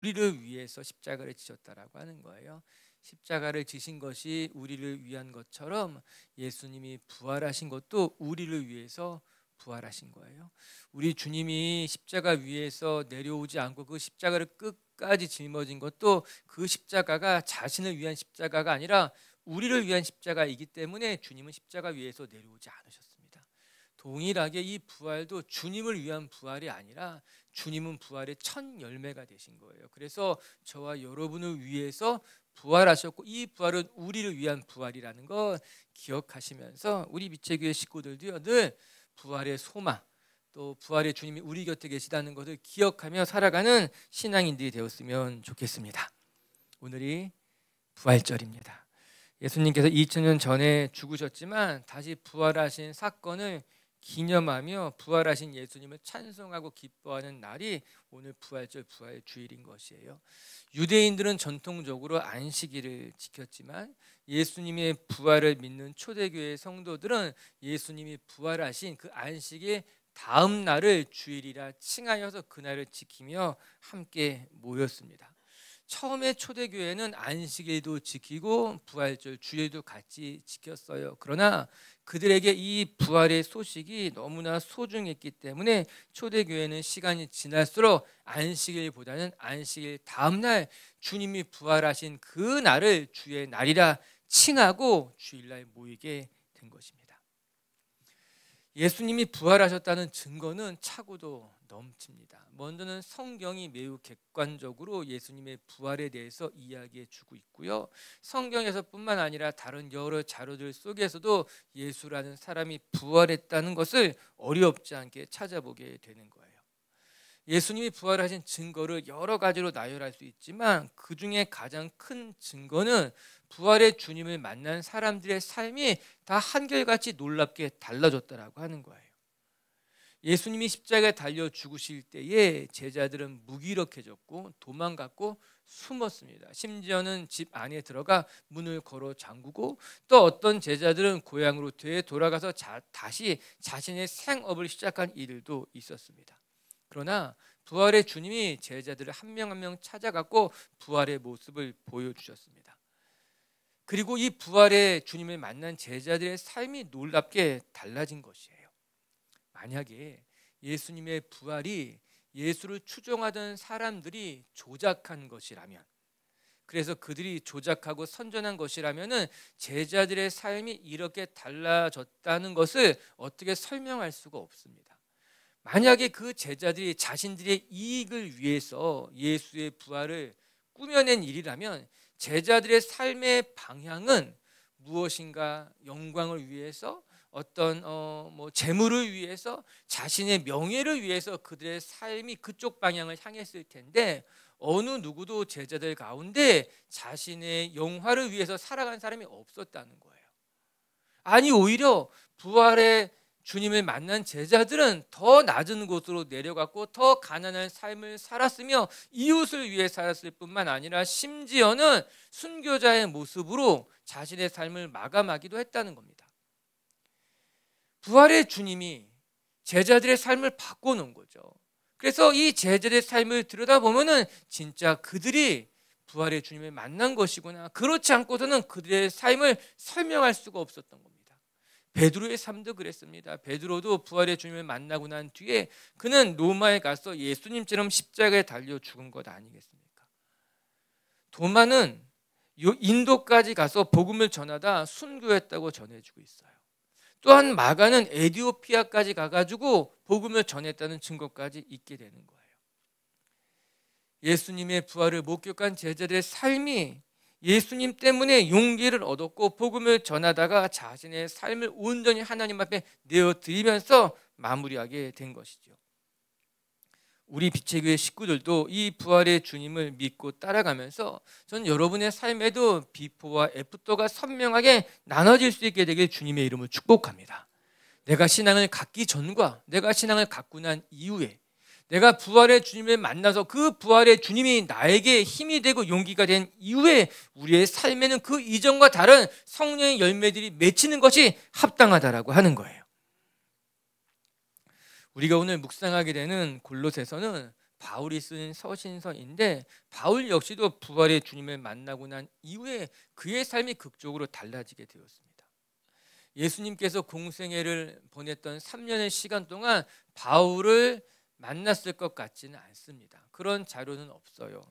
우리를 위해서 십자가를 지셨다라고 하는 거예요. 십자가를 지신 것이 우리를 위한 것처럼 예수님이 부활하신 것도 우리를 위해서 부활하신 거예요. 우리 주님이 십자가 위에서 내려오지 않고 그 십자가를 끝까지 짊어진 것도 그 십자가가 자신을 위한 십자가가 아니라 우리를 위한 십자가이기 때문에 주님은 십자가 위에서 내려오지 않으셨습니다. 동일하게 이 부활도 주님을 위한 부활이 아니라 주님은 부활의 첫 열매가 되신 거예요. 그래서 저와 여러분을 위해서 부활하셨고 이 부활은 우리를 위한 부활이라는 걸 기억하시면서 우리 빛의 교회 식구들도요, 늘 부활의 소망, 또 부활의 주님이 우리 곁에 계시다는 것을 기억하며 살아가는 신앙인들이 되었으면 좋겠습니다. 오늘이 부활절입니다. 예수님께서 2000년 전에 죽으셨지만 다시 부활하신 사건을 기념하며 부활하신 예수님을 찬송하고 기뻐하는 날이 오늘 부활절 부활주일인 것이에요. 유대인들은 전통적으로 안식일을 지켰지만 예수님의 부활을 믿는 초대교회 성도들은 예수님이 부활하신 그 안식일 다음 날을 주일이라 칭하여서 그날을 지키며 함께 모였습니다. 처음에 초대교회는 안식일도 지키고 부활절 주일도 같이 지켰어요. 그러나 그들에게 이 부활의 소식이 너무나 소중했기 때문에 초대교회는 시간이 지날수록 안식일보다는 안식일 다음 날 주님이 부활하신 그 날을 주의 날이라 칭하고 주일날 모이게 된 것입니다. 예수님이 부활하셨다는 증거는 차고도 넘칩니다. 먼저는 성경이 매우 객관적으로 예수님의 부활에 대해서 이야기해 주고 있고요. 성경에서뿐만 아니라 다른 여러 자료들 속에서도 예수라는 사람이 부활했다는 것을 어렵지 않게 찾아보게 되는 거예요. 예수님이 부활하신 증거를 여러 가지로 나열할 수 있지만 그 중에 가장 큰 증거는 부활의 주님을 만난 사람들의 삶이 다 한결같이 놀랍게 달라졌다라고 하는 거예요. 예수님이 십자가에 달려 죽으실 때에 제자들은 무기력해졌고 도망갔고 숨었습니다. 심지어는 집 안에 들어가 문을 걸어 잠그고 또 어떤 제자들은 고향으로 되돌아가서 다시 자신의 생업을 시작한 이들도 있었습니다. 그러나 부활의 주님이 제자들을 한 명 한 명 찾아갔고 부활의 모습을 보여주셨습니다. 그리고 이 부활의 주님을 만난 제자들의 삶이 놀랍게 달라진 것이에요. 만약에 예수님의 부활이 예수를 추종하던 사람들이 조작한 것이라면, 그래서 그들이 조작하고 선전한 것이라면 제자들의 삶이 이렇게 달라졌다는 것을 어떻게 설명할 수가 없습니다. 만약에 그 제자들이 자신들의 이익을 위해서 예수의 부활을 꾸며낸 일이라면 제자들의 삶의 방향은 무엇인가 영광을 위해서 어떤 재물을 위해서 자신의 명예를 위해서 그들의 삶이 그쪽 방향을 향했을 텐데 어느 누구도 제자들 가운데 자신의 영화를 위해서 살아간 사람이 없었다는 거예요. 아니 오히려 부활의 주님을 만난 제자들은 더 낮은 곳으로 내려갔고 더 가난한 삶을 살았으며 이웃을 위해 살았을 뿐만 아니라 심지어는 순교자의 모습으로 자신의 삶을 마감하기도 했다는 겁니다. 부활의 주님이 제자들의 삶을 바꿔놓은 거죠. 그래서 이 제자들의 삶을 들여다보면은 진짜 그들이 부활의 주님을 만난 것이구나. 그렇지 않고서는 그들의 삶을 설명할 수가 없었던 겁니다. 베드로의 삶도 그랬습니다. 베드로도 부활의 주님을 만나고 난 뒤에 그는 로마에 가서 예수님처럼 십자가에 달려 죽은 것 아니겠습니까? 도마는 인도까지 가서 복음을 전하다 순교했다고 전해지고 있어요. 또한 마가는 에디오피아까지 가가지고 복음을 전했다는 증거까지 있게 되는 거예요. 예수님의 부활을 목격한 제자들의 삶이 예수님 때문에 용기를 얻었고 복음을 전하다가 자신의 삶을 온전히 하나님 앞에 내어드리면서 마무리하게 된 것이죠. 우리 빛의 교회 식구들도 이 부활의 주님을 믿고 따라가면서 전 여러분의 삶에도 비포와 애프터가 선명하게 나눠질 수 있게 되길 주님의 이름으로 축복합니다. 내가 신앙을 갖기 전과 내가 신앙을 갖고 난 이후에 내가 부활의 주님을 만나서 그 부활의 주님이 나에게 힘이 되고 용기가 된 이후에 우리의 삶에는 그 이전과 다른 성령의 열매들이 맺히는 것이 합당하다라고 하는 거예요. 우리가 오늘 묵상하게 되는 골로새서는 바울이 쓴 서신서인데, 바울 역시도 부활의 주님을 만나고 난 이후에 그의 삶이 극적으로 달라지게 되었습니다. 예수님께서 공생애를 보냈던 3년의 시간 동안 바울을 만났을 것 같지는 않습니다. 그런 자료는 없어요.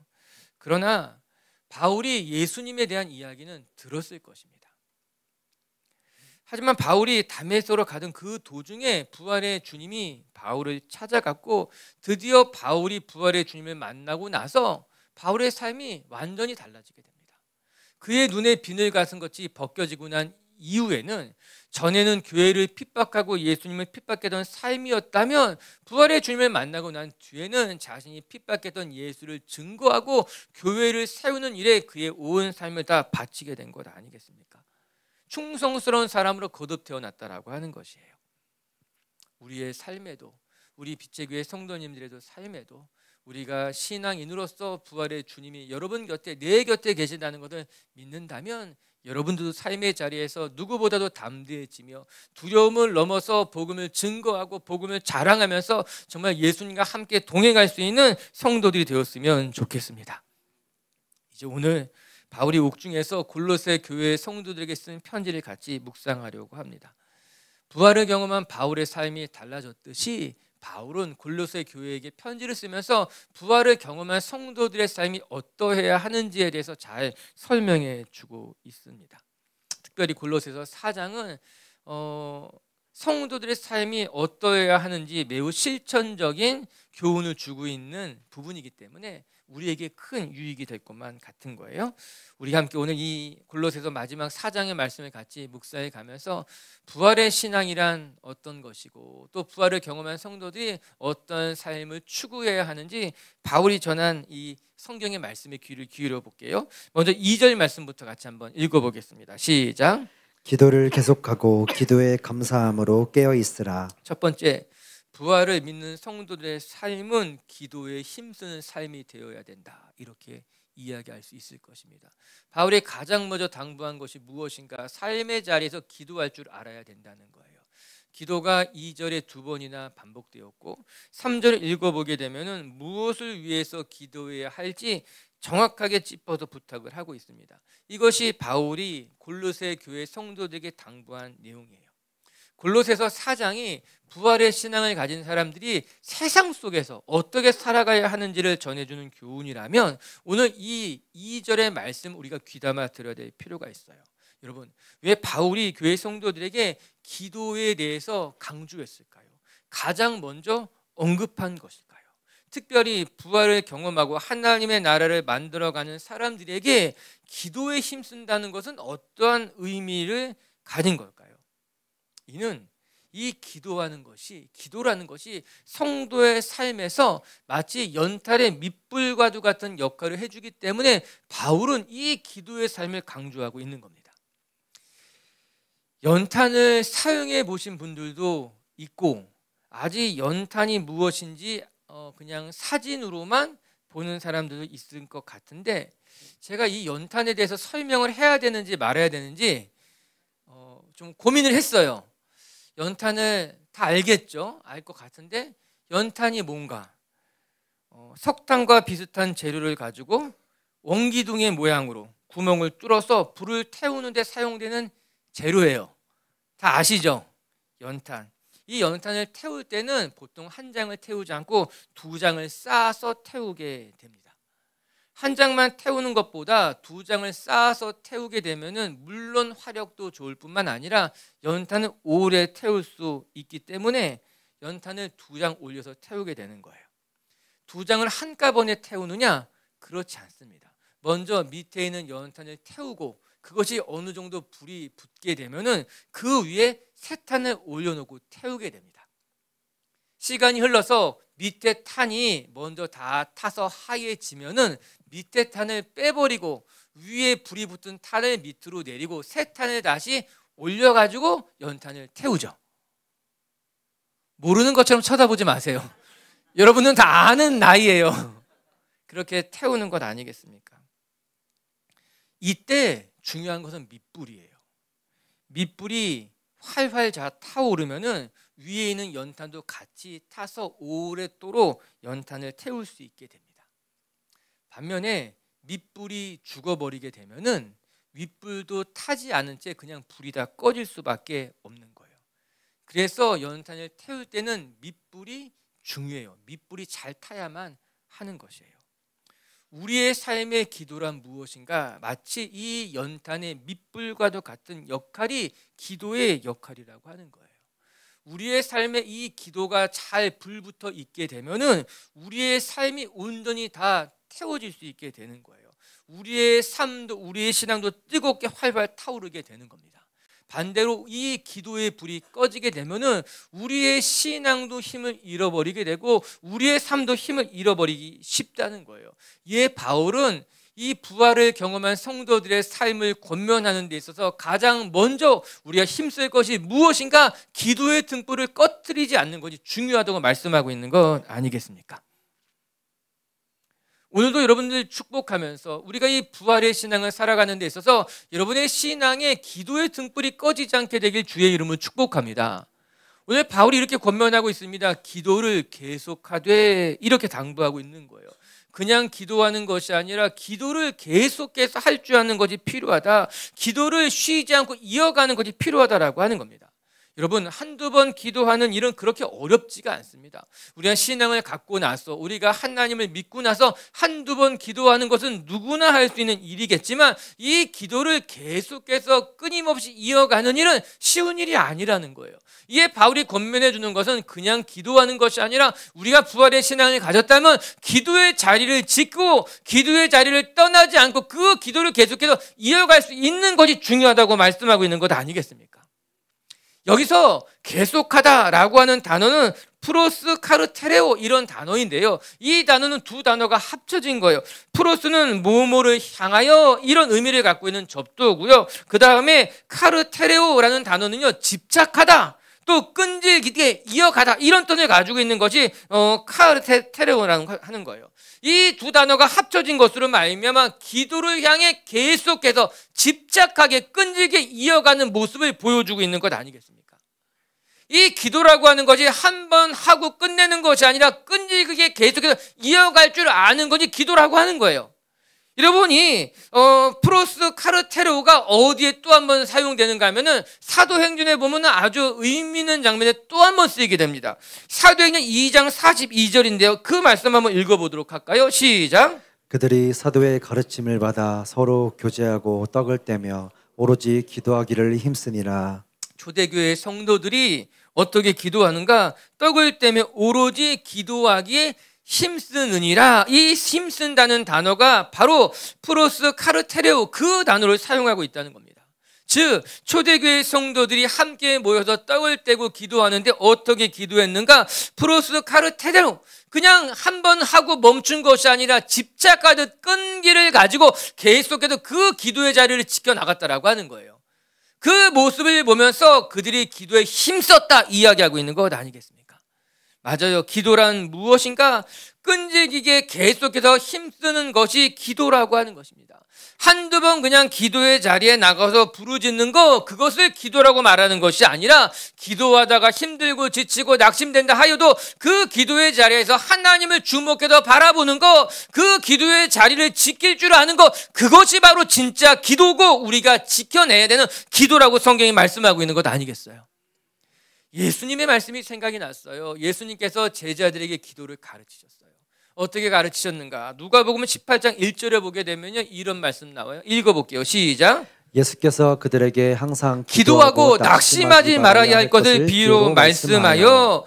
그러나 바울이 예수님에 대한 이야기는 들었을 것입니다. 하지만 바울이 다메섹으로 가던 그 도중에 부활의 주님이 바울을 찾아갔고, 드디어 바울이 부활의 주님을 만나고 나서 바울의 삶이 완전히 달라지게 됩니다. 그의 눈에 비늘 같은 것이 벗겨지고 난 이후에는, 전에는 교회를 핍박하고 예수님을 핍박했던 삶이었다면, 부활의 주님을 만나고 난 뒤에는 자신이 핍박했던 예수를 증거하고 교회를 세우는 일에 그의 온 삶을 다 바치게 된 것 아니겠습니까? 충성스러운 사람으로 거듭 태어났다라고 하는 것이에요. 우리의 삶에도, 우리 빛의 교회 성도님들의 삶에도 우리가 신앙인으로서 부활의 주님이 여러분 곁에, 내 곁에 계신다는 것을 믿는다면, 여러분들도 삶의 자리에서 누구보다도 담대해지며 두려움을 넘어서 복음을 증거하고 복음을 자랑하면서 정말 예수님과 함께 동행할 수 있는 성도들이 되었으면 좋겠습니다. 이제 오늘 바울이 옥중에서 골로새 교회 성도들에게 쓴 편지를 같이 묵상하려고 합니다. 부활을 경험한 바울의 삶이 달라졌듯이, 바울은 골로새 교회에게 편지를 쓰면서 부활을 경험한 성도들의 삶이 어떠해야 하는지에 대해서 잘 설명해 주고 있습니다. 특별히 골로새서 4장은 성도들의 삶이 어떠해야 하는지 매우 실천적인 교훈을 주고 있는 부분이기 때문에 우리에게 큰 유익이 될 것만 같은 거예요. 우리 함께 오늘 이 골로새서 마지막 4장의 말씀을 같이 묵상해 가면서 부활의 신앙이란 어떤 것이고, 또 부활을 경험한 성도들이 어떤 삶을 추구해야 하는지 바울이 전한 이 성경의 말씀에 귀를 기울여 볼게요. 먼저 2절 말씀부터 같이 한번 읽어보겠습니다. 시작. 기도를 계속하고 기도에 감사함으로 깨어 있으라. 첫 번째, 부활을 믿는 성도들의 삶은 기도에 힘쓰는 삶이 되어야 된다, 이렇게 이야기할 수 있을 것입니다. 바울이 가장 먼저 당부한 것이 무엇인가? 삶의 자리에서 기도할 줄 알아야 된다는 거예요. 기도가 2절에 2번이나 반복되었고, 3절을 읽어보게 되면 무엇을 위해서 기도해야 할지 정확하게 짚어서 부탁을 하고 있습니다. 이것이 바울이 골로새 교회 성도들에게 당부한 내용이에요. 골로새서 4장이 부활의 신앙을 가진 사람들이 세상 속에서 어떻게 살아가야 하는지를 전해주는 교훈이라면, 오늘 이 2절의 말씀 우리가 귀담아 들어야 될 필요가 있어요. 여러분, 왜 바울이 교회 성도들에게 기도에 대해서 강조했을까요? 가장 먼저 언급한 것일까요? 특별히 부활을 경험하고 하나님의 나라를 만들어가는 사람들에게 기도에 힘쓴다는 것은 어떠한 의미를 가진 걸까요? 이는 이 기도라는 것이 성도의 삶에서 마치 연탄의 밑불과도 같은 역할을 해주기 때문에 바울은 이 기도의 삶을 강조하고 있는 겁니다. 연탄을 사용해 보신 분들도 있고, 아직 연탄이 무엇인지 그냥 사진으로만 보는 사람들도 있을 것 같은데, 제가 이 연탄에 대해서 설명을 해야 되는지 말아야 되는지 좀 고민을 했어요. 연탄을 다 알겠죠? 알 것 같은데, 연탄이 뭔가 석탄과 비슷한 재료를 가지고 원기둥의 모양으로 구멍을 뚫어서 불을 태우는 데 사용되는 재료예요. 다 아시죠? 연탄. 이 연탄을 태울 때는 보통 한 장을 태우지 않고 2장을 쌓아서 태우게 됩니다. 한 장만 태우는 것보다 2장을 쌓아서 태우게 되면은 물론 화력도 좋을 뿐만 아니라 연탄을 오래 태울 수 있기 때문에 연탄을 2장 올려서 태우게 되는 거예요. 2장을 한꺼번에 태우느냐? 그렇지 않습니다. 먼저 밑에 있는 연탄을 태우고, 그것이 어느 정도 불이 붙게 되면은 그 위에 새 탄을 올려놓고 태우게 됩니다. 시간이 흘러서 밑에 탄이 먼저 다 타서 하얘지면은 밑에 탄을 빼버리고 위에 불이 붙은 탄을 밑으로 내리고 새 탄을 다시 올려가지고 연탄을 태우죠. 모르는 것처럼 쳐다보지 마세요. 여러분은 다 아는 나이예요. 그렇게 태우는 것 아니겠습니까? 이때 중요한 것은 밑불이에요. 밑불이 활활 타오르면은 위에 있는 연탄도 같이 타서 오랫도록 연탄을 태울 수 있게 됩니다. 반면에 밑불이 죽어버리게 되면은 윗불도 타지 않은 채 그냥 불이 다 꺼질 수밖에 없는 거예요. 그래서 연탄을 태울 때는 밑불이 중요해요. 밑불이 잘 타야만 하는 것이에요. 우리의 삶의 기도란 무엇인가? 마치 이 연탄의 밑불과도 같은 역할이 기도의 역할이라고 하는 거예요. 우리의 삶에 이 기도가 잘 불붙어 있게 되면은 우리의 삶이 온전히 다 태워질 수 있게 되는 거예요. 우리의 삶도 우리의 신앙도 뜨겁게 활발 타오르게 되는 겁니다. 반대로 이 기도의 불이 꺼지게 되면은 우리의 신앙도 힘을 잃어버리게 되고 우리의 삶도 힘을 잃어버리기 쉽다는 거예요. 예, 바울은 이 부활을 경험한 성도들의 삶을 권면하는 데 있어서 가장 먼저 우리가 힘쓸 것이 무엇인가? 기도의 등불을 꺼뜨리지 않는 것이 중요하다고 말씀하고 있는 것 아니겠습니까? 오늘도 여러분들 축복하면서 우리가 이 부활의 신앙을 살아가는 데 있어서 여러분의 신앙에 기도의 등불이 꺼지지 않게 되길 주의 이름으로 축복합니다. 오늘 바울이 이렇게 권면하고 있습니다. 기도를 계속하되 이렇게 당부하고 있는 거예요. 그냥 기도하는 것이 아니라 기도를 계속해서 할 줄 아는 것이 필요하다. 기도를 쉬지 않고 이어가는 것이 필요하다라고 하는 겁니다. 여러분, 한두 번 기도하는 일은 그렇게 어렵지가 않습니다. 우리가 신앙을 갖고 나서 우리가 하나님을 믿고 나서 한두 번 기도하는 것은 누구나 할 수 있는 일이겠지만 이 기도를 계속해서 끊임없이 이어가는 일은 쉬운 일이 아니라는 거예요. 이에 바울이 권면해 주는 것은 그냥 기도하는 것이 아니라 우리가 부활의 신앙을 가졌다면 기도의 자리를 짓고 기도의 자리를 떠나지 않고 그 기도를 계속해서 이어갈 수 있는 것이 중요하다고 말씀하고 있는 것 아니겠습니까? 여기서 계속하다라고 하는 단어는 프로스 카르테레오 이런 단어인데요. 이 단어는 두 단어가 합쳐진 거예요. 프로스는 뭐뭐를 향하여 이런 의미를 갖고 있는 접두어고요. 그 다음에 카르테레오라는 단어는요, 집착하다, 또 끈질기게 이어가다 이런 뜻을 가지고 있는 것이 카르테레오라는 하는 거예요. 이 두 단어가 합쳐진 것으로 말미암아 기도를 향해 계속해서 집착하게 끈질기게 이어가는 모습을 보여주고 있는 것 아니겠습니까? 이 기도라고 하는 것이 한 번 하고 끝내는 것이 아니라 끈질기게 계속해서 이어갈 줄 아는 것이 기도라고 하는 거예요. 여러분이 프로스 카르테로가 어디에 또 한 번 사용되는가 하면은 사도행전에 보면 아주 의미 있는 장면에 또 한 번 쓰이게 됩니다. 사도행전 2장 42절인데요. 그 말씀 한번 읽어보도록 할까요? 시작. 그들이 사도의 가르침을 받아 서로 교제하고 떡을 떼며 오로지 기도하기를 힘쓰니라. 초대교회 성도들이 어떻게 기도하는가? 떡을 떼며 오로지 기도하기에 힘쓰느니라. 이 힘쓴다는 단어가 바로 프로스 카르테레오 그 단어를 사용하고 있다는 겁니다. 즉 초대교회 성도들이 함께 모여서 떡을 떼고 기도하는데 어떻게 기도했는가? 프로스 카르테레오, 그냥 한 번 하고 멈춘 것이 아니라 집착하듯 끈기를 가지고 계속해서 그 기도의 자리를 지켜나갔다라고 하는 거예요. 그 모습을 보면서 그들이 기도에 힘썼다 이야기하고 있는 것 아니겠습니까? 맞아요. 기도란 무엇인가? 끈질기게 계속해서 힘쓰는 것이 기도라고 하는 것입니다. 한두 번 그냥 기도의 자리에 나가서 부르짖는 거, 그것을 기도라고 말하는 것이 아니라 기도하다가 힘들고 지치고 낙심된다 하여도 그 기도의 자리에서 하나님을 주목해서 바라보는 거, 그 기도의 자리를 지킬 줄 아는 거, 그것이 바로 진짜 기도고 우리가 지켜내야 되는 기도라고 성경이 말씀하고 있는 것 아니겠어요? 예수님의 말씀이 생각이 났어요. 예수님께서 제자들에게 기도를 가르치셨어요. 어떻게 가르치셨는가? 누가복음 18장 1절에 보게 되면요, 이런 말씀 나와요. 읽어볼게요. 시작. 예수께서 그들에게 항상 기도하고 낙심하지 말아야 할 것을 비유로 말씀하여,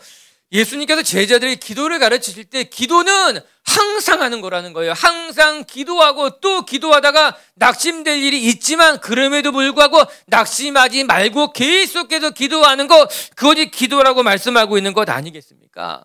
예수님께서 제자들에게 기도를 가르치실 때 기도는 항상 하는 거라는 거예요. 항상 기도하고 또 기도하다가 낙심될 일이 있지만 그럼에도 불구하고 낙심하지 말고 계속해서 기도하는 것, 그것이 기도라고 말씀하고 있는 것 아니겠습니까?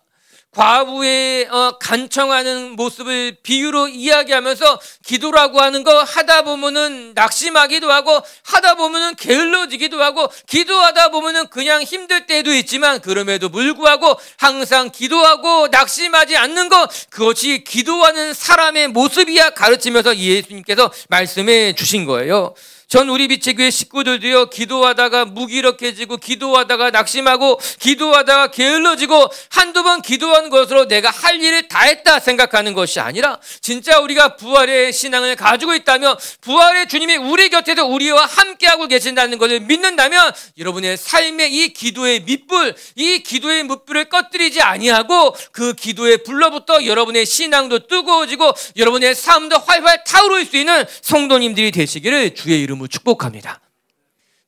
과부의 간청하는 모습을 비유로 이야기하면서 기도라고 하는 거 하다 보면은 낙심하기도 하고 하다 보면은 게을러지기도 하고 기도하다 보면은 그냥 힘들 때도 있지만 그럼에도 불구하고 항상 기도하고 낙심하지 않는 것, 그것이 기도하는 사람의 모습이야 가르치면서 예수님께서 말씀해 주신 거예요. 전 우리 빛의 교회 식구들도요, 기도하다가 무기력해지고 기도하다가 낙심하고 기도하다가 게을러지고 한두 번 기도한 것으로 내가 할 일을 다 했다 생각하는 것이 아니라 진짜 우리가 부활의 신앙을 가지고 있다면, 부활의 주님이 우리 곁에서 우리와 함께하고 계신다는 것을 믿는다면 여러분의 삶의 이 기도의 밑불, 이 기도의 뭇불을 꺼뜨리지 아니하고 그 기도의 불로부터 여러분의 신앙도 뜨거워지고 여러분의 삶도 활활 타오를 수 있는 성도님들이 되시기를 주의 이름으로 축복합니다.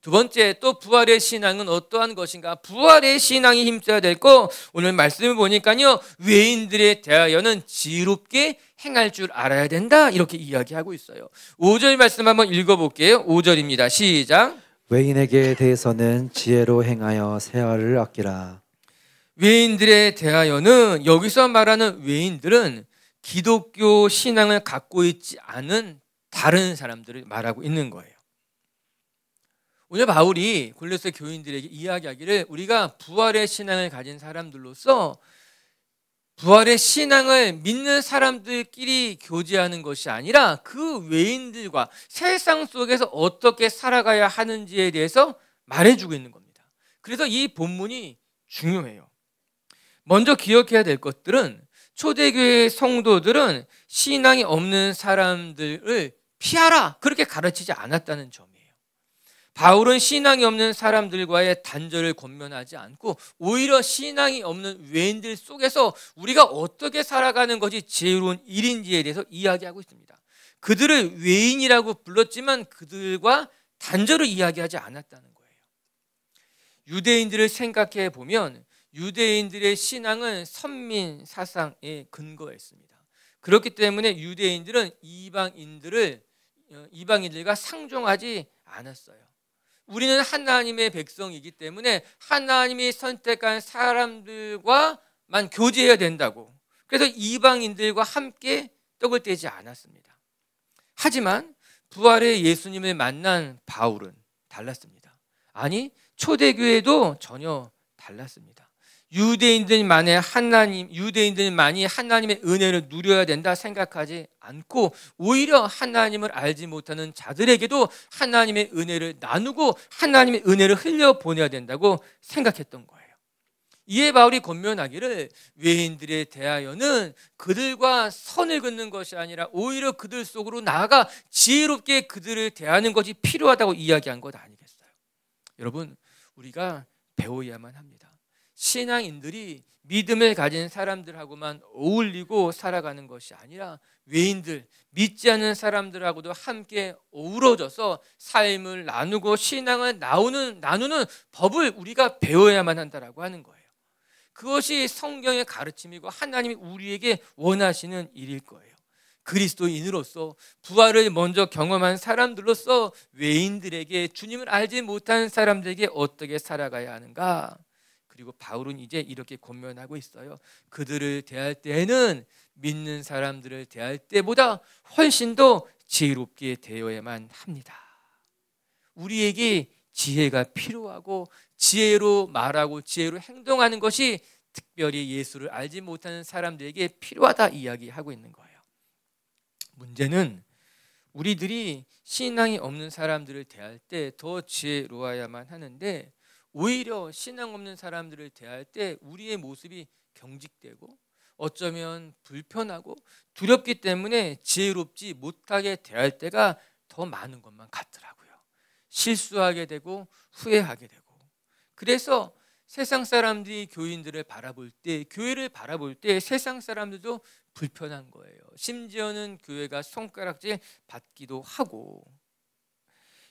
두 번째, 또 부활의 신앙은 어떠한 것인가? 부활의 신앙이 힘써야 될 거, 오늘 말씀을 보니까요, 외인들에 대하여는 지혜롭게 행할 줄 알아야 된다, 이렇게 이야기하고 있어요. 5절 말씀 한번 읽어볼게요. 5절입니다. 시작. 외인에게 대해서는 지혜로 행하여 세월을 아끼라. 외인들에 대하여는, 여기서 말하는 외인들은 기독교 신앙을 갖고 있지 않은 다른 사람들을 말하고 있는 거예요. 오늘 바울이 골로새 교인들에게 이야기하기를, 우리가 부활의 신앙을 가진 사람들로서 부활의 신앙을 믿는 사람들끼리 교제하는 것이 아니라 그 외인들과 세상 속에서 어떻게 살아가야 하는지에 대해서 말해주고 있는 겁니다. 그래서 이 본문이 중요해요. 먼저 기억해야 될 것들은, 초대교회 성도들은 신앙이 없는 사람들을 피하라, 그렇게 가르치지 않았다는 점이에요. 바울은 신앙이 없는 사람들과의 단절을 권면하지 않고 오히려 신앙이 없는 외인들 속에서 우리가 어떻게 살아가는 것이 지혜로운 일인지에 대해서 이야기하고 있습니다. 그들을 외인이라고 불렀지만 그들과 단절을 이야기하지 않았다는 거예요. 유대인들을 생각해 보면 유대인들의 신앙은 선민 사상에 근거했습니다. 그렇기 때문에 유대인들은 이방인들과 상종하지 않았어요. 우리는 하나님의 백성이기 때문에 하나님이 선택한 사람들과만 교제해야 된다고, 그래서 이방인들과 함께 떡을 떼지 않았습니다. 하지만 부활의 예수님을 만난 바울은 달랐습니다. 아니, 초대교회도 전혀 달랐습니다. 유대인들만이 하나님의 은혜를 누려야 된다 생각하지 않고 오히려 하나님을 알지 못하는 자들에게도 하나님의 은혜를 나누고 하나님의 은혜를 흘려보내야 된다고 생각했던 거예요. 이에 바울이 권면하기를, 외인들에 대하여는 그들과 선을 긋는 것이 아니라 오히려 그들 속으로 나아가 지혜롭게 그들을 대하는 것이 필요하다고 이야기한 것 아니겠어요? 여러분, 우리가 배워야만 합니다. 신앙인들이 믿음을 가진 사람들하고만 어울리고 살아가는 것이 아니라 외인들, 믿지 않는 사람들하고도 함께 어우러져서 삶을 나누고 신앙을 나누는 법을 우리가 배워야만 한다라고 하는 거예요. 그것이 성경의 가르침이고 하나님이 우리에게 원하시는 일일 거예요. 그리스도인으로서 부활을 먼저 경험한 사람들로서 외인들에게, 주님을 알지 못하는 사람들에게 어떻게 살아가야 하는가? 그리고 바울은 이제 이렇게 권면하고 있어요. 그들을 대할 때에는 믿는 사람들을 대할 때보다 훨씬 더 지혜롭게 대해야만 합니다. 우리에게 지혜가 필요하고 지혜로 말하고 지혜로 행동하는 것이 특별히 예수를 알지 못하는 사람들에게 필요하다 이야기하고 있는 거예요. 문제는 우리들이 신앙이 없는 사람들을 대할 때 더 지혜로워야만 하는데, 오히려 신앙 없는 사람들을 대할 때 우리의 모습이 경직되고 어쩌면 불편하고 두렵기 때문에 지혜롭지 못하게 대할 때가 더 많은 것만 같더라고요. 실수하게 되고 후회하게 되고. 그래서 세상 사람들이 교인들을 바라볼 때, 교회를 바라볼 때 세상 사람들도 불편한 거예요. 심지어는 교회가 손가락질 받기도 하고.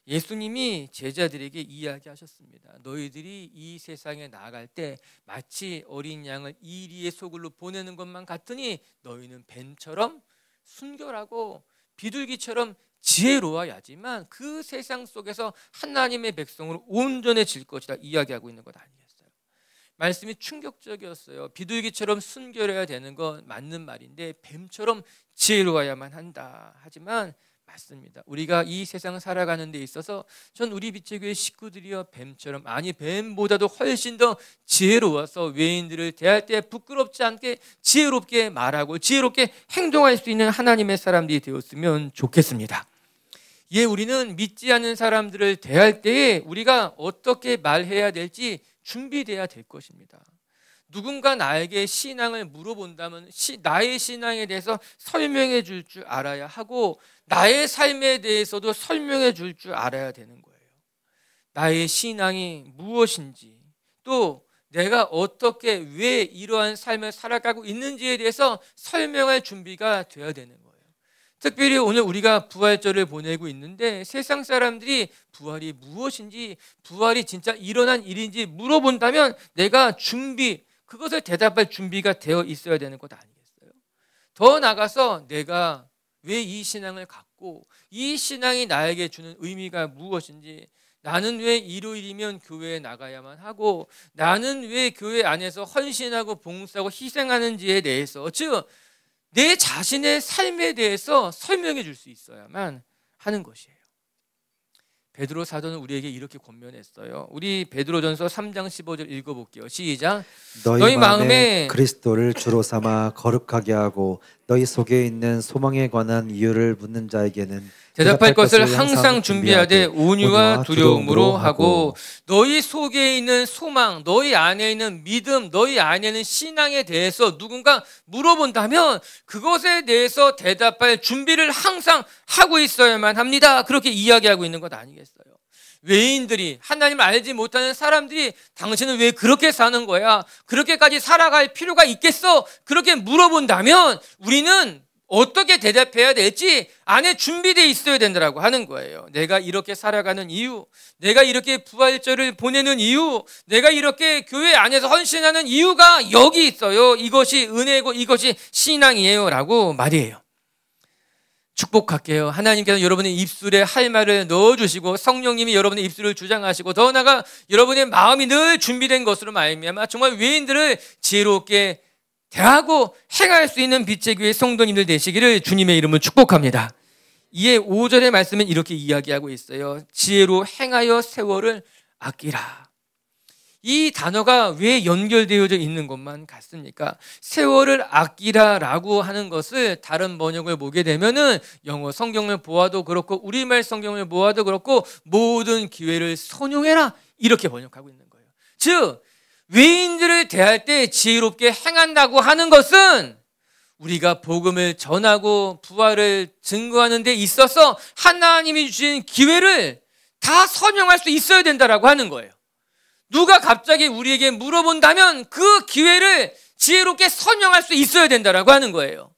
예수님이 제자들에게 이야기하셨습니다. 너희들이 이 세상에 나아갈 때 마치 어린 양을 이리의 소굴로 보내는 것만 같으니 너희는 뱀처럼 순결하고 비둘기처럼 지혜로워야지만 그 세상 속에서 하나님의 백성으로 온전해질 것이다 이야기하고 있는 것 아니겠어요? 말씀이 충격적이었어요. 비둘기처럼 순결해야 되는 건 맞는 말인데 뱀처럼 지혜로워야만 한다. 하지만 맞습니다. 우리가 이 세상 살아가는 데 있어서 전 우리 빛의교회 식구들이여 뱀처럼, 아니 뱀보다도 훨씬 더 지혜로워서 외인들을 대할 때 부끄럽지 않게 지혜롭게 말하고 지혜롭게 행동할 수 있는 하나님의 사람들이 되었으면 좋겠습니다. 예, 우리는 믿지 않는 사람들을 대할 때에 우리가 어떻게 말해야 될지 준비돼야 될 것입니다. 누군가 나에게 신앙을 물어본다면 나의 신앙에 대해서 설명해 줄 줄 알아야 하고 나의 삶에 대해서도 설명해 줄 줄 알아야 되는 거예요. 나의 신앙이 무엇인지, 또 내가 어떻게 왜 이러한 삶을 살아가고 있는지에 대해서 설명할 준비가 돼야 되는 거예요. 특별히 오늘 우리가 부활절을 보내고 있는데 세상 사람들이 부활이 무엇인지, 부활이 진짜 일어난 일인지 물어본다면 내가 그것을 대답할 준비가 되어 있어야 되는 것 아니겠어요? 더 나아가서 내가 왜 이 신앙을 갖고 이 신앙이 나에게 주는 의미가 무엇인지, 나는 왜 일요일이면 교회에 나가야만 하고 나는 왜 교회 안에서 헌신하고 봉사하고 희생하는지에 대해서, 즉 내 자신의 삶에 대해서 설명해 줄 수 있어야만 하는 것이에요. 베드로 사도는 우리에게 이렇게 권면했어요. 우리 베드로전서 3장 15절 읽어볼게요. 시작. 너희 마음에 그리스도를 주로 삼아 거룩하게 하고 너희 속에 있는 소망에 관한 이유를 묻는 자에게는 대답할 것을 항상 준비하되 온유와 두려움으로 하고, 너희 속에 있는 소망, 너희 안에 있는 믿음, 너희 안에 있는 신앙에 대해서 누군가 물어본다면 그것에 대해서 대답할 준비를 항상 하고 있어야만 합니다. 그렇게 이야기하고 있는 것 아니겠어요? 외인들이, 하나님을 알지 못하는 사람들이 당신은 왜 그렇게 사는 거야? 그렇게까지 살아갈 필요가 있겠어? 그렇게 물어본다면 우리는 어떻게 대답해야 될지 안에 준비되어 있어야 된다고 하는 거예요. 내가 이렇게 살아가는 이유, 내가 이렇게 부활절을 보내는 이유, 내가 이렇게 교회 안에서 헌신하는 이유가 여기 있어요. 이것이 은혜고 이것이 신앙이에요 라고 말이에요. 축복할게요. 하나님께서 여러분의 입술에 할 말을 넣어주시고 성령님이 여러분의 입술을 주장하시고 더 나아가 여러분의 마음이 늘 준비된 것으로 말미암아 정말 외인들을 지혜롭게 대하고 행할 수 있는 빛의 교회 성도님들 되시기를 주님의 이름으로 축복합니다. 이에 5절의 말씀은 이렇게 이야기하고 있어요. 지혜로 행하여 세월을 아끼라. 이 단어가 왜 연결되어져 있는 것만 같습니까? 세월을 아끼라라고 하는 것을 다른 번역을 보게 되면은 영어 성경을 보아도 그렇고 우리말 성경을 보아도 그렇고 모든 기회를 선용해라 이렇게 번역하고 있는 거예요. 즉 외인들을 대할 때 지혜롭게 행한다고 하는 것은 우리가 복음을 전하고 부활을 증거하는 데 있어서 하나님이 주신 기회를 다 선용할 수 있어야 된다라고 하는 거예요. 누가 갑자기 우리에게 물어본다면 그 기회를 지혜롭게 선용할 수 있어야 된다라고 하는 거예요.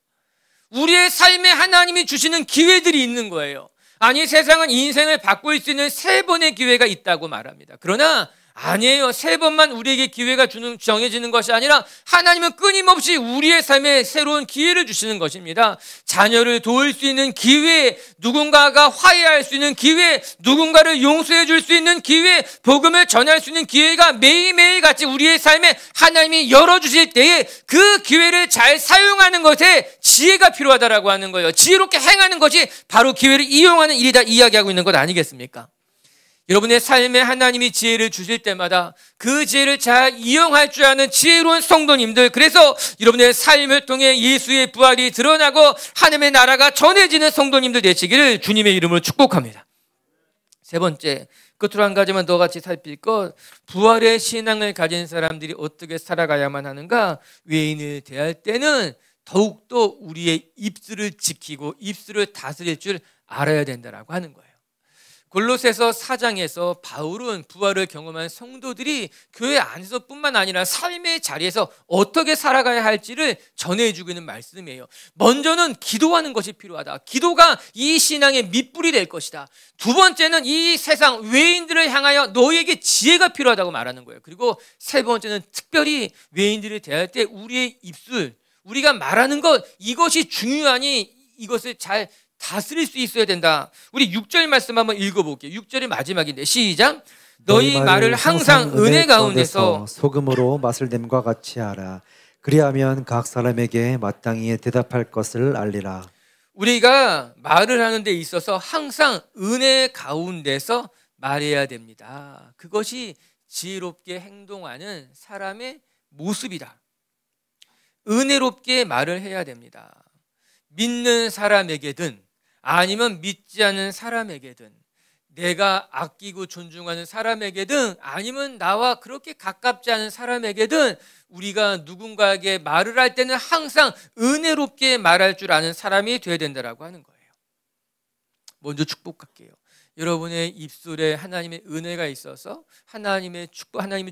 우리의 삶에 하나님이 주시는 기회들이 있는 거예요. 아니, 세상은 인생을 바꿀 수 있는 3번의 기회가 있다고 말합니다. 그러나 아니에요. 3번만 우리에게 기회가 정해지는 것이 아니라 하나님은 끊임없이 우리의 삶에 새로운 기회를 주시는 것입니다. 자녀를 도울 수 있는 기회, 누군가가 화해할 수 있는 기회, 누군가를 용서해 줄 수 있는 기회, 복음을 전할 수 있는 기회가 매일매일 같이 우리의 삶에 하나님이 열어주실 때에 그 기회를 잘 사용하는 것에 지혜가 필요하다라고 하는 거예요. 지혜롭게 행하는 것이 바로 기회를 이용하는 일이다 이야기하고 있는 것 아니겠습니까? 여러분의 삶에 하나님이 지혜를 주실 때마다 그 지혜를 잘 이용할 줄 아는 지혜로운 성도님들, 그래서 여러분의 삶을 통해 예수의 부활이 드러나고 하나님의 나라가 전해지는 성도님들 되시기를 주님의 이름으로 축복합니다. 3번째, 끝으로 한 가지만 더 같이 살필 것, 부활의 신앙을 가진 사람들이 어떻게 살아가야만 하는가? 외인을 대할 때는 더욱더 우리의 입술을 지키고 입술을 다스릴 줄 알아야 된다라고 하는 거예요. 골로새서 4장에서 바울은 부활을 경험한 성도들이 교회 안에서뿐만 아니라 삶의 자리에서 어떻게 살아가야 할지를 전해주고 있는 말씀이에요. 먼저는 기도하는 것이 필요하다. 기도가 이 신앙의 밑불이 될 것이다. 2번째는 이 세상 외인들을 향하여 너에게 지혜가 필요하다고 말하는 거예요. 그리고 3번째는 특별히 외인들을 대할 때 우리의 입술, 우리가 말하는 것, 이것이 중요하니 이것을 잘 다스릴 수 있어야 된다. 우리 6절 말씀 한번 읽어볼게요. 6절이 마지막인데 시작. 너희 말을 항상 은혜 가운데서 소금으로 맛을 냄과 같이 하라. 그리하면 각 사람에게 마땅히 대답할 것을 알리라. 우리가 말을 하는 데 있어서 항상 은혜 가운데서 말해야 됩니다. 그것이 지혜롭게 행동하는 사람의 모습이다. 은혜롭게 말을 해야 됩니다. 믿는 사람에게든 아니면 믿지 않는 사람에게든, 내가 아끼고 존중하는 사람에게든 아니면 나와 그렇게 가깝지 않은 사람에게든 우리가 누군가에게 말을 할 때는 항상 은혜롭게 말할 줄 아는 사람이 되어야 된다고 하는 거예요. 먼저 축복할게요. 여러분의 입술에 하나님의 은혜가 있어서 하나님의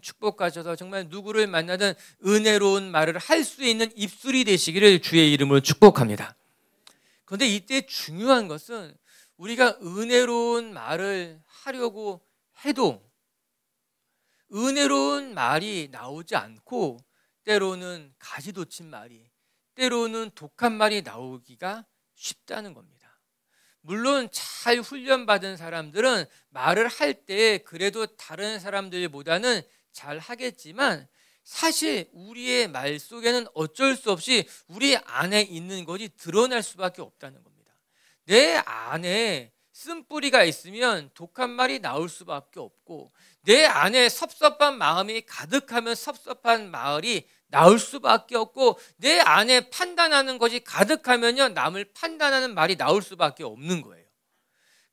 축복 가셔서 정말 누구를 만나든 은혜로운 말을 할 수 있는 입술이 되시기를 주의 이름으로 축복합니다. 그런데 이때 중요한 것은 우리가 은혜로운 말을 하려고 해도 은혜로운 말이 나오지 않고 때로는 가시돋친 말이, 때로는 독한 말이 나오기가 쉽다는 겁니다. 물론 잘 훈련받은 사람들은 말을 할 때 그래도 다른 사람들보다는 잘 하겠지만 사실 우리의 말 속에는 어쩔 수 없이 우리 안에 있는 것이 드러날 수밖에 없다는 겁니다. 내 안에 쓴뿌리가 있으면 독한 말이 나올 수밖에 없고, 내 안에 섭섭한 마음이 가득하면 섭섭한 말이 나올 수밖에 없고, 내 안에 판단하는 것이 가득하면요 남을 판단하는 말이 나올 수밖에 없는 거예요.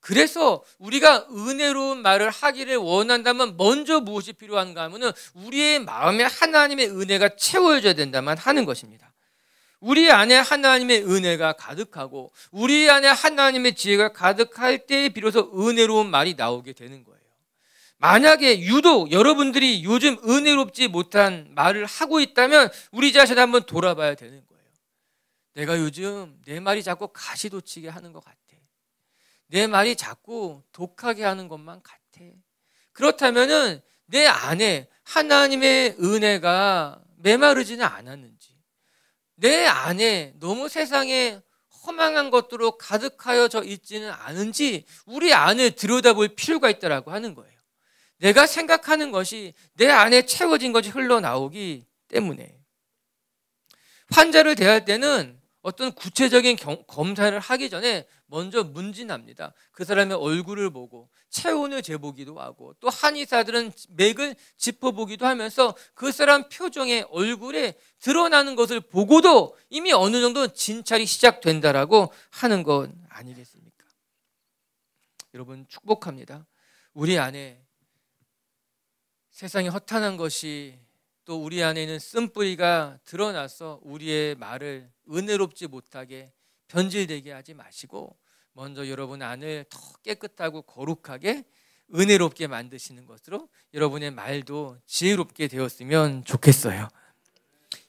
그래서 우리가 은혜로운 말을 하기를 원한다면 먼저 무엇이 필요한가 하면은 우리의 마음에 하나님의 은혜가 채워져야 된다만 하는 것입니다. 우리 안에 하나님의 은혜가 가득하고 우리 안에 하나님의 지혜가 가득할 때 비로소 은혜로운 말이 나오게 되는 거예요. 만약에 유독 여러분들이 요즘 은혜롭지 못한 말을 하고 있다면 우리 자신을 한번 돌아봐야 되는 거예요. 내가 요즘 내 말이 자꾸 가시돋치게 하는 것 같아. 내 말이 자꾸 독하게 하는 것만 같아. 그렇다면은 내 안에 하나님의 은혜가 메마르지는 않았는지, 내 안에 너무 세상에 허망한 것들로 가득하여져 있지는 않은지 우리 안을 들여다볼 필요가 있다라고 하는 거예요. 내가 생각하는 것이 내 안에 채워진 것이 흘러나오기 때문에 환자를 대할 때는 어떤 구체적인 검사를 하기 전에 먼저 문진합니다. 그 사람의 얼굴을 보고 체온을 재보기도 하고, 또 한의사들은 맥을 짚어보기도 하면서 그 사람 표정에 얼굴에 드러나는 것을 보고도 이미 어느 정도 진찰이 시작된다라고 하는 건 아니겠습니까? 여러분 축복합니다. 우리 안에 세상에 허탄한 것이, 또 우리 안에 있는 쓴뿌리가 드러나서 우리의 말을 은혜롭지 못하게 변질되게 하지 마시고 먼저 여러분 안을 더 깨끗하고 거룩하게 은혜롭게 만드시는 것으로 여러분의 말도 지혜롭게 되었으면 좋겠어요.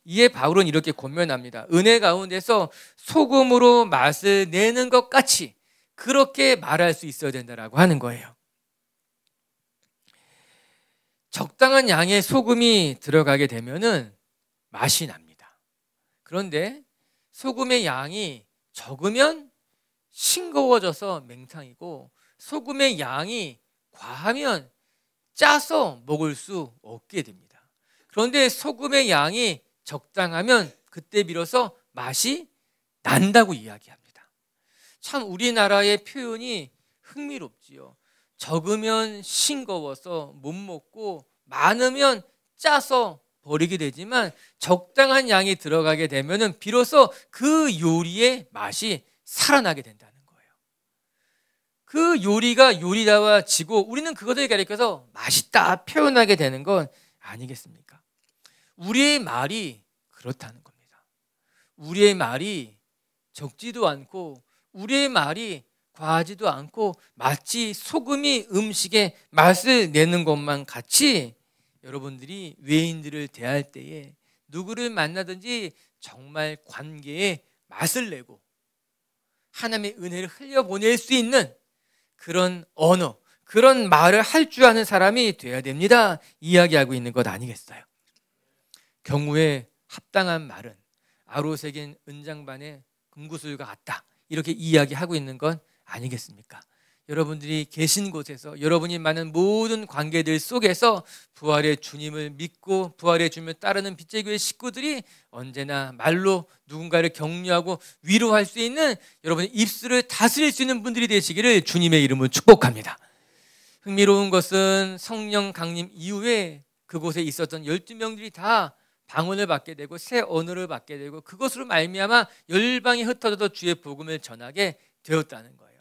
이에 바울은 이렇게 권면합니다. 은혜 가운데서 소금으로 맛을 내는 것 같이 그렇게 말할 수 있어야 된다라고 하는 거예요. 적당한 양의 소금이 들어가게 되면은 맛이 납니다. 그런데 소금의 양이 적으면 싱거워져서 맹탕이고, 소금의 양이 과하면 짜서 먹을 수 없게 됩니다. 그런데 소금의 양이 적당하면 그때 비로소 맛이 난다고 이야기합니다. 참 우리나라의 표현이 흥미롭지요. 적으면 싱거워서 못 먹고 많으면 짜서 버리게 되지만 적당한 양이 들어가게 되면 비로소 그 요리의 맛이 살아나게 된다는 거예요. 그 요리가 요리다워지고 우리는 그것을 가리켜서 맛있다 표현하게 되는 건 아니겠습니까? 우리의 말이 그렇다는 겁니다. 우리의 말이 적지도 않고 우리의 말이 과하지도 않고 마치 소금이 음식에 맛을 내는 것만 같이 여러분들이 외인들을 대할 때에 누구를 만나든지 정말 관계에 맛을 내고 하나님의 은혜를 흘려보낼 수 있는 그런 언어, 그런 말을 할 줄 아는 사람이 되어야 됩니다. 이야기하고 있는 것 아니겠어요? 경우에 합당한 말은 아로새긴 은장반의 금구슬과 같다, 이렇게 이야기하고 있는 건 아니겠습니까? 여러분들이 계신 곳에서 여러분이 많은 모든 관계들 속에서 부활의 주님을 믿고 부활의 주님을 따르는 빛의 교회 식구들이 언제나 말로 누군가를 격려하고 위로할 수 있는 여러분의 입술을 다스릴 수 있는 분들이 되시기를 주님의 이름으로 축복합니다. 흥미로운 것은 성령 강림 이후에 그곳에 있었던 12명들이 다 방언을 받게 되고 새 언어를 받게 되고 그것으로 말미암아 열방이 흩어져도 주의 복음을 전하게 되었다는 거예요.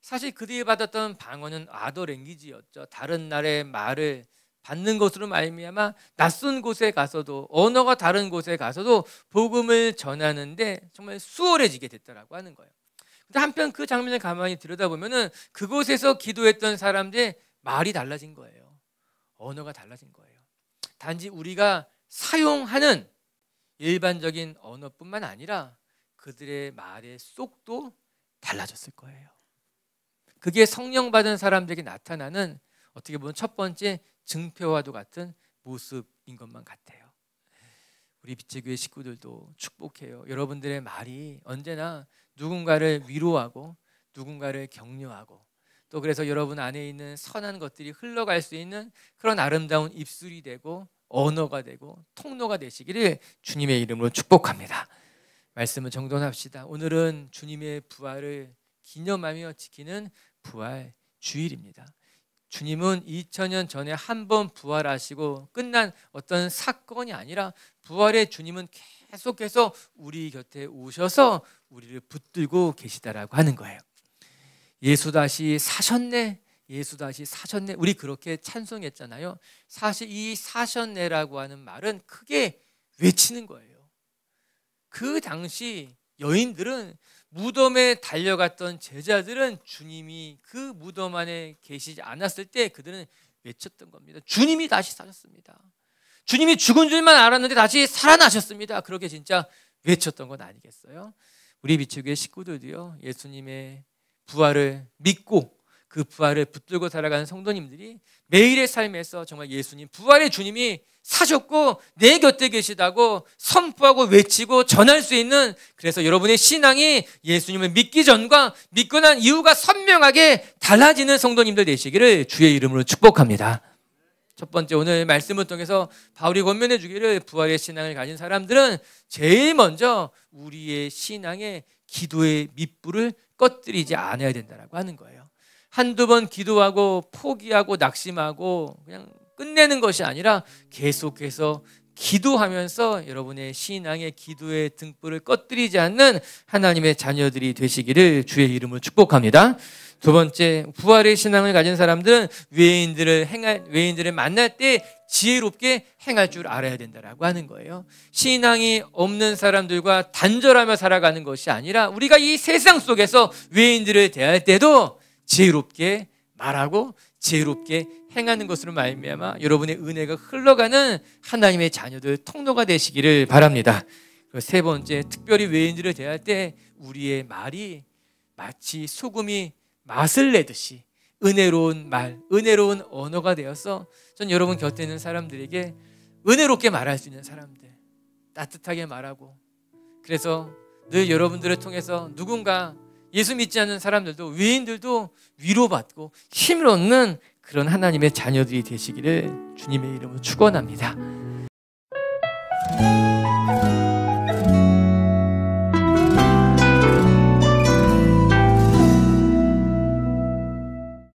사실 그들이 받았던 방언은 아더 랭귀지였죠. 다른 나라의 말을 받는 것으로 말미암아 낯선 곳에 가서도 언어가 다른 곳에 가서도 복음을 전하는데 정말 수월해지게 됐다라고 하는 거예요. 근데 한편 그 장면을 가만히 들여다보면은 그곳에서 기도했던 사람들의 말이 달라진 거예요. 언어가 달라진 거예요. 단지 우리가 사용하는 일반적인 언어뿐만 아니라 그들의 말의 속도 달라졌을 거예요. 그게 성령 받은 사람들에게 나타나는 어떻게 보면 첫 번째 증표와도 같은 모습인 것만 같아요. 우리 빛의 교회 식구들도 축복해요. 여러분들의 말이 언제나 누군가를 위로하고 누군가를 격려하고 또 그래서 여러분 안에 있는 선한 것들이 흘러갈 수 있는 그런 아름다운 입술이 되고 언어가 되고 통로가 되시기를 주님의 이름으로 축복합니다. 말씀을 정돈합시다. 오늘은 주님의 부활을 기념하며 지키는 부활 주일입니다. 주님은 2000년 전에 한 번 부활하시고 끝난 어떤 사건이 아니라 부활의 주님은 계속해서 우리 곁에 오셔서 우리를 붙들고 계시다라고 하는 거예요. 예수 다시 사셨네, 예수 다시 사셨네. 우리 그렇게 찬송했잖아요. 사실 이 사셨네라고 하는 말은 크게 외치는 거예요. 그 당시 여인들은 무덤에 달려갔던 제자들은 주님이 그 무덤 안에 계시지 않았을 때 그들은 외쳤던 겁니다. 주님이 다시 사셨습니다. 주님이 죽은 줄만 알았는데 다시 살아나셨습니다. 그렇게 진짜 외쳤던 건 아니겠어요? 우리 빛의 교회 식구들도요, 예수님의 부활을 믿고 그 부활을 붙들고 살아가는 성도님들이 매일의 삶에서 정말 예수님, 부활의 주님이 사셨고 내 곁에 계시다고 선포하고 외치고 전할 수 있는, 그래서 여러분의 신앙이 예수님을 믿기 전과 믿고 난 이후가 선명하게 달라지는 성도님들 되시기를 주의 이름으로 축복합니다. 첫 번째, 오늘 말씀을 통해서 바울이 권면해 주기를 부활의 신앙을 가진 사람들은 제일 먼저 우리의 신앙의 기도의 밑불을 꺼뜨리지 않아야 된다고 하는 거예요. 한두 번 기도하고 포기하고 낙심하고 그냥 끝내는 것이 아니라 계속해서 기도하면서 여러분의 신앙의 기도의 등불을 꺼뜨리지 않는 하나님의 자녀들이 되시기를 주의 이름으로 축복합니다. 두 번째, 부활의 신앙을 가진 사람들은 외인들을 만날 때 지혜롭게 행할 줄 알아야 된다라고 하는 거예요. 신앙이 없는 사람들과 단절하며 살아가는 것이 아니라 우리가 이 세상 속에서 외인들을 대할 때도 지혜롭게 말하고 지혜롭게 행하는 것으로 말미암아 여러분의 은혜가 흘러가는 하나님의 자녀들 통로가 되시기를 바랍니다. 그리고 세 번째, 특별히 외인들을 대할 때 우리의 말이 마치 소금이 맛을 내듯이 은혜로운 말, 은혜로운 언어가 되어서 전 여러분 곁에 있는 사람들에게 은혜롭게 말할 수 있는 사람들, 따뜻하게 말하고, 그래서 늘 여러분들을 통해서 누군가 예수 믿지 않는 사람들도 외인들도 위로받고 힘을 얻는 그런 하나님의 자녀들이 되시기를 주님의 이름으로 축원합니다.